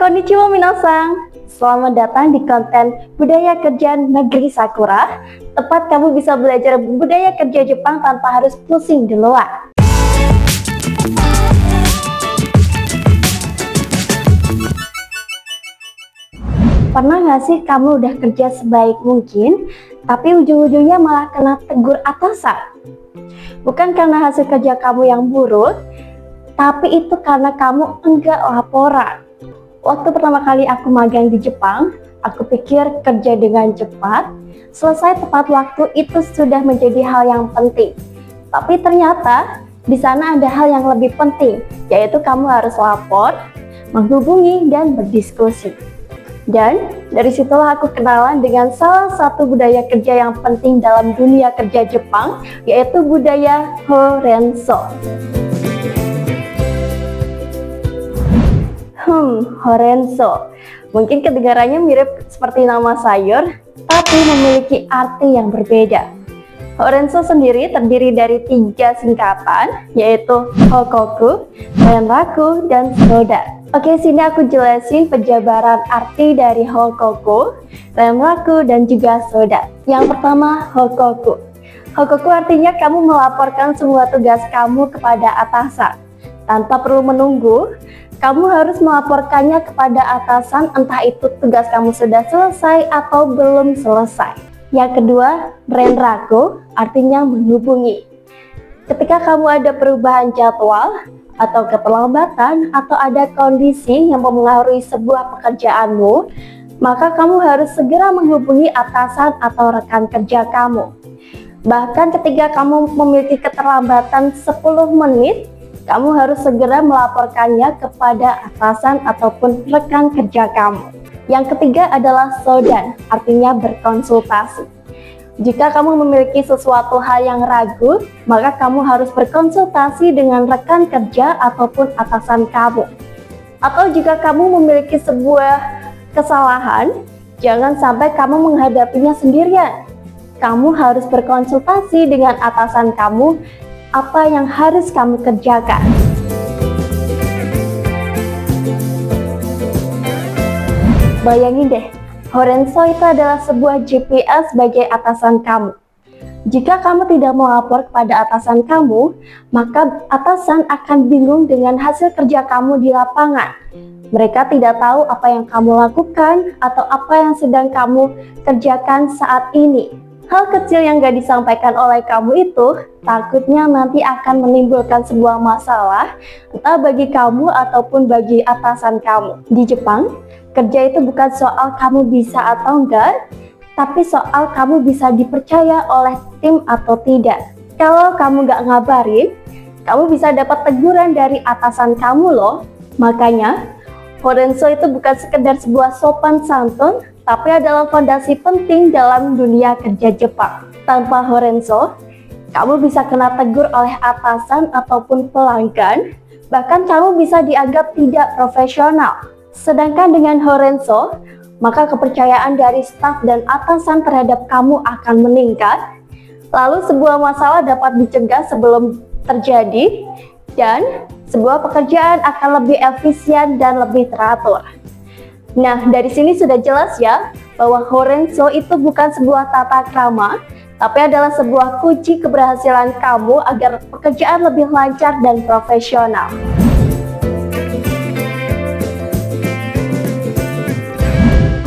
Konnichiwa minasan, selamat datang di konten Budaya Kerja Negeri Sakura. Tempat kamu bisa belajar budaya kerja Jepang tanpa harus pusing di luar. Pernah gak sih kamu udah kerja sebaik mungkin, tapi ujung-ujungnya malah kena tegur atasan? Bukan karena hasil kerja kamu yang buruk, tapi itu karena kamu enggak laporan. Waktu pertama kali aku magang di Jepang, aku pikir kerja dengan cepat, selesai tepat waktu itu sudah menjadi hal yang penting. Tapi ternyata di sana ada hal yang lebih penting, yaitu kamu harus lapor, menghubungi, dan berdiskusi. Dan dari situlah aku kenalan dengan salah satu budaya kerja yang penting dalam dunia kerja Jepang, yaitu budaya Horenso. Horenso. Mungkin kedengarannya mirip seperti nama sayur, tapi memiliki arti yang berbeda. Horenso sendiri terdiri dari 3 singkatan, yaitu Hokoku, Renraku, dan Soda. Oke, sini aku jelasin penjabaran arti dari Hokoku, Renraku, dan juga Soda. Yang pertama, Hokoku. Hokoku artinya kamu melaporkan semua tugas kamu kepada atasan. Tanpa perlu menunggu, kamu harus melaporkannya kepada atasan, entah itu tugas kamu sudah selesai atau belum selesai. Yang kedua, Renraku, artinya menghubungi. Ketika kamu ada perubahan jadwal, atau keterlambatan, atau ada kondisi yang mempengaruhi sebuah pekerjaanmu, maka kamu harus segera menghubungi atasan atau rekan kerja kamu. Bahkan ketika kamu memiliki keterlambatan 10 menit, kamu harus segera melaporkannya kepada atasan ataupun rekan kerja kamu. Yang ketiga adalah sodan, artinya berkonsultasi. Jika kamu memiliki sesuatu hal yang ragu, maka kamu harus berkonsultasi dengan rekan kerja ataupun atasan kamu. Atau jika kamu memiliki sebuah kesalahan, jangan sampai kamu menghadapinya sendirian. Kamu harus berkonsultasi dengan atasan kamu apa yang harus kamu kerjakan. Bayangin deh, Horenso itu adalah sebuah GPS sebagai atasan kamu. Jika kamu tidak melapor kepada atasan kamu, maka atasan akan bingung dengan hasil kerja kamu di lapangan. Mereka tidak tahu apa yang kamu lakukan atau apa yang sedang kamu kerjakan saat ini. Hal kecil yang gak disampaikan oleh kamu itu takutnya nanti akan menimbulkan sebuah masalah, entah bagi kamu ataupun bagi atasan kamu. Di Jepang, kerja itu bukan soal kamu bisa atau enggak, tapi soal kamu bisa dipercaya oleh tim atau tidak. Kalau kamu gak ngabarin, kamu bisa dapat teguran dari atasan kamu loh. Makanya, Horenso itu bukan sekedar sebuah sopan santun, tapi adalah fondasi penting dalam dunia kerja Jepang. Tanpa Horenso, kamu bisa kena tegur oleh atasan ataupun pelanggan, bahkan kamu bisa dianggap tidak profesional. Sedangkan dengan Horenso, maka kepercayaan dari staf dan atasan terhadap kamu akan meningkat, lalu sebuah masalah dapat dicegah sebelum terjadi, dan sebuah pekerjaan akan lebih efisien dan lebih teratur. Nah, dari sini sudah jelas ya, bahwa Horenso itu bukan sebuah tata krama, tapi adalah sebuah kunci keberhasilan kamu agar pekerjaan lebih lancar dan profesional.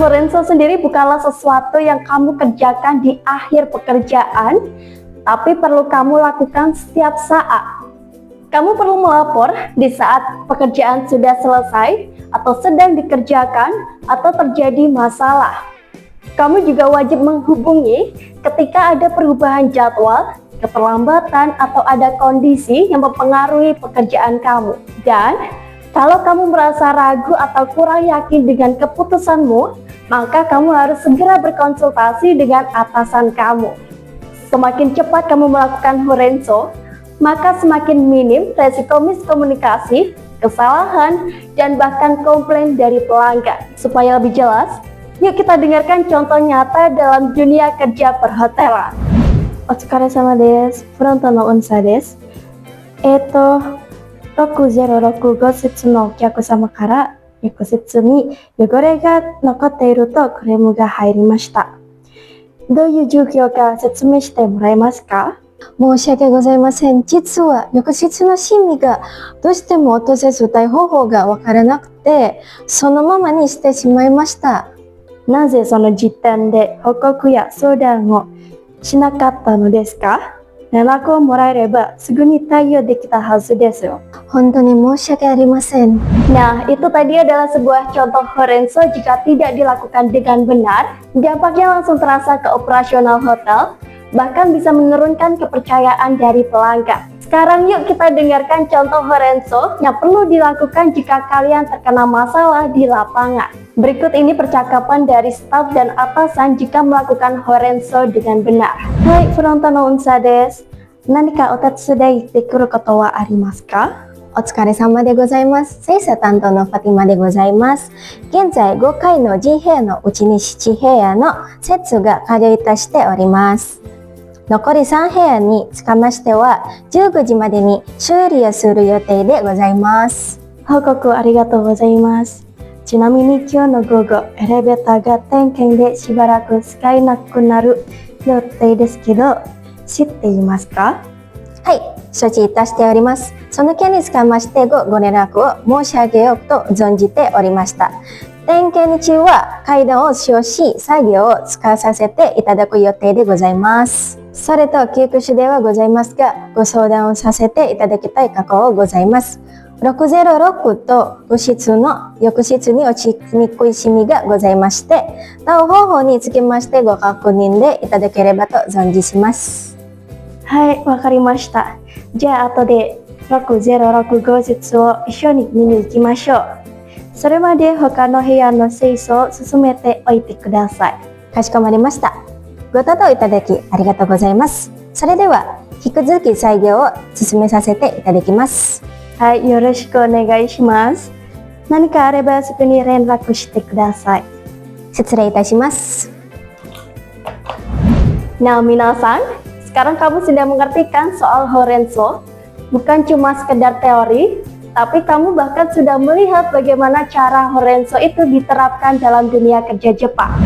Horenso sendiri bukanlah sesuatu yang kamu kerjakan di akhir pekerjaan, tapi perlu kamu lakukan setiap saat. Kamu perlu melapor di saat pekerjaan sudah selesai, atau sedang dikerjakan, atau terjadi masalah. Kamu juga wajib menghubungi ketika ada perubahan jadwal, keterlambatan, atau ada kondisi yang mempengaruhi pekerjaan kamu. Dan kalau kamu merasa ragu atau kurang yakin dengan keputusanmu, maka kamu harus segera berkonsultasi dengan atasan kamu. Semakin cepat kamu melakukan Horenso, maka semakin minim resiko miskomunikasi, kesalahan, dan bahkan komplain dari pelanggan. Supaya lebih jelas, yuk kita dengarkan contoh nyata dalam dunia kerja perhotelan. Otsukaresama desu, fronto no onsa desu. 606号室のお客様から浴室に汚れが残っているとクレームが入りました。どういう状況か説明してもらえますか？申し訳ございません。実は浴室のシミがどうしても落とせず対方法がわからなくて、そのままにしてしまいました。なぜその時点で報告や相談をしなかったのですか？連絡をもらえればすぐに対応できたはずですよ。本当に申し訳ありません。Nah, itu tadi adalah sebuah contoh Horenso jika tidak dilakukan dengan benar, dampaknya langsung terasa ke operasional hotel, bahkan bisa menurunkan kepercayaan dari pelanggan. Sekarang yuk kita dengarkan contoh Horenso yang perlu dilakukan jika kalian terkena masalah di lapangan. Berikut ini percakapan dari staf dan atasan jika melakukan Horenso dengan benar. Hai, fronton no unsa desu. Nanika o tatsudai dekuru koto wa arimasu ka? お疲れ様でございます。精査担当のファティマでございます。現在5階の10部屋のうちに7部屋の設が完了いたしております。残り3部屋につかましては19時までに修理をする予定でございます。報告ありがとうございます。ちなみに今日の午後、エレベーターが点検でしばらく使えなくなる予定ですけど、知っていますか？はい、承知いたしております。その件につかましてご連絡を申し上げようと存じておりました。点検中は階段を使用し、作業を使わさせていただく予定でございます。それと救急車ではございますが、ご相談をさせていただきたい過去ございます。606と浴室に落ちにくいシミがございまして、なお方法につきましてご確認でいただければと存じします。はい、わかりました。じゃあ後で606号室を一緒に見に行きましょう。それまで他の部屋の清掃を進めておいてください。かしこまりました。ご多答いただきありがとうございます。それでは引き続き作業を進めさせていただきます。はい、よろしくお願いします。何かあればすぐに連絡してください。失礼いたします。Nah, minasan, sekarang kamu sudah mengerti kan soal Horenso? Bukan cuma sekedar teori, tapi kamu bahkan sudah melihat bagaimana cara Horenso itu diterapkan dalam dunia kerja Jepang.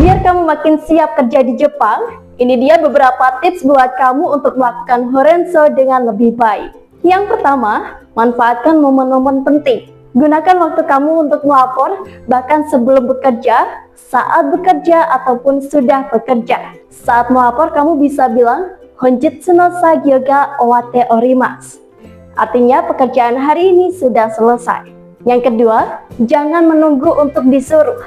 Biar kamu makin siap kerja di Jepang, ini dia beberapa tips buat kamu untuk melakukan Horenso dengan lebih baik. Yang pertama, manfaatkan momen-momen penting. Gunakan waktu kamu untuk melapor, bahkan sebelum bekerja, saat bekerja, ataupun sudah bekerja. Saat melapor, kamu bisa bilang, Honjitsu no sagyo ga owate orimasu. Artinya, pekerjaan hari ini sudah selesai. Yang kedua, jangan menunggu untuk disuruh.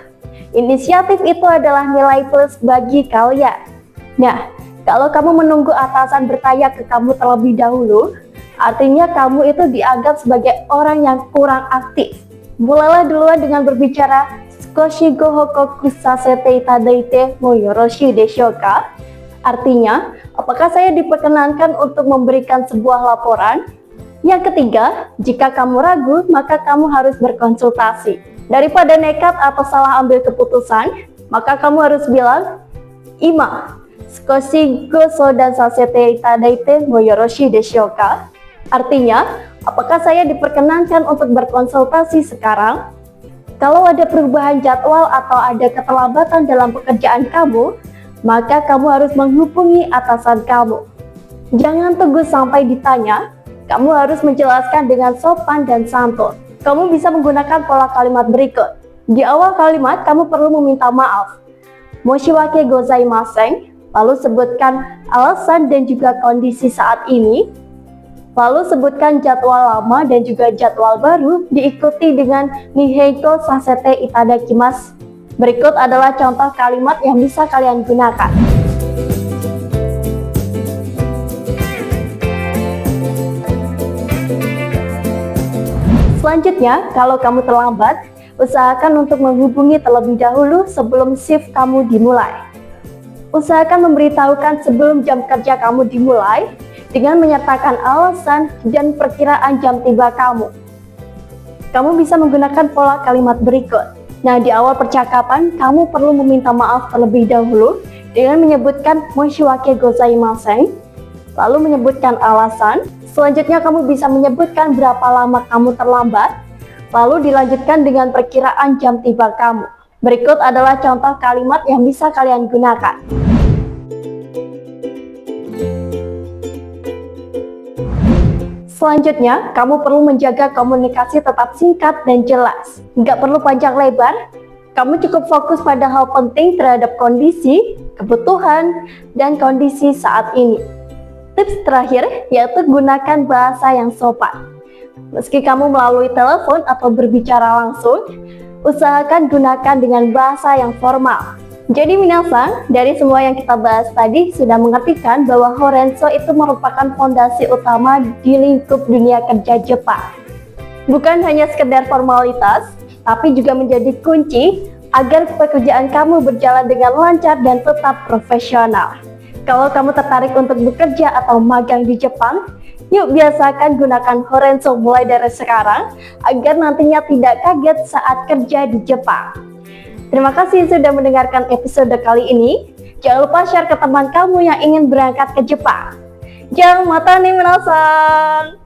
Inisiatif itu adalah nilai plus bagi kalian. Nah, kalau kamu menunggu atasan bertanya ke kamu terlebih dahulu, artinya kamu itu dianggap sebagai orang yang kurang aktif. Mulailah duluan dengan berbicara, Skoshi go hokoku sasete itadaite mo yoroshiu deshou ka? Artinya, apakah saya diperkenankan untuk memberikan sebuah laporan? Yang ketiga, jika kamu ragu, maka kamu harus berkonsultasi. Daripada nekat atau salah ambil keputusan, maka kamu harus bilang, Ima, Skoshi go soudan sasete itadaite mo yoroshiu deshou ka? Artinya, apakah saya diperkenankan untuk berkonsultasi sekarang? Kalau ada perubahan jadwal atau ada keterlambatan dalam pekerjaan kamu, maka kamu harus menghubungi atasan kamu. Jangan tunggu sampai ditanya, kamu harus menjelaskan dengan sopan dan santun. Kamu bisa menggunakan pola kalimat berikut. Di awal kalimat, kamu perlu meminta maaf. Moshiwake gozaimasen, lalu sebutkan alasan dan juga kondisi saat ini. Lalu sebutkan jadwal lama dan juga jadwal baru, diikuti dengan Niheigo sasete itadakimasu. Berikut adalah contoh kalimat yang bisa kalian gunakan. Selanjutnya, kalau kamu terlambat, usahakan untuk menghubungi terlebih dahulu sebelum shift kamu dimulai. Usahakan memberitahukan sebelum jam kerja kamu dimulai dengan menyertakan alasan dan perkiraan jam tiba kamu. Kamu bisa menggunakan pola kalimat berikut. Nah, di awal percakapan, kamu perlu meminta maaf terlebih dahulu dengan menyebutkan Moshiwake gozaimasen. lalu menyebutkan alasan. Selanjutnya kamu bisa menyebutkan berapa lama kamu terlambat, lalu dilanjutkan dengan perkiraan jam tiba kamu. Berikut adalah contoh kalimat yang bisa kalian gunakan. Selanjutnya, kamu perlu menjaga komunikasi tetap singkat dan jelas. Nggak perlu panjang lebar, kamu cukup fokus pada hal penting terhadap kondisi, kebutuhan, dan kondisi saat ini. Tips terakhir yaitu gunakan bahasa yang sopan. Meski kamu melalui telepon atau berbicara langsung, usahakan gunakan dengan bahasa yang formal. Jadi minasan, dari semua yang kita bahas tadi sudah mengertikan bahwa Horenso itu merupakan fondasi utama di lingkup dunia kerja Jepang. Bukan hanya sekedar formalitas, tapi juga menjadi kunci agar pekerjaan kamu berjalan dengan lancar dan tetap profesional. Kalau kamu tertarik untuk bekerja atau magang di Jepang, yuk biasakan gunakan Horenso mulai dari sekarang agar nantinya tidak kaget saat kerja di Jepang. Terima kasih sudah mendengarkan episode kali ini. Jangan lupa share ke teman kamu yang ingin berangkat ke Jepang. Jangan mata nih minasan.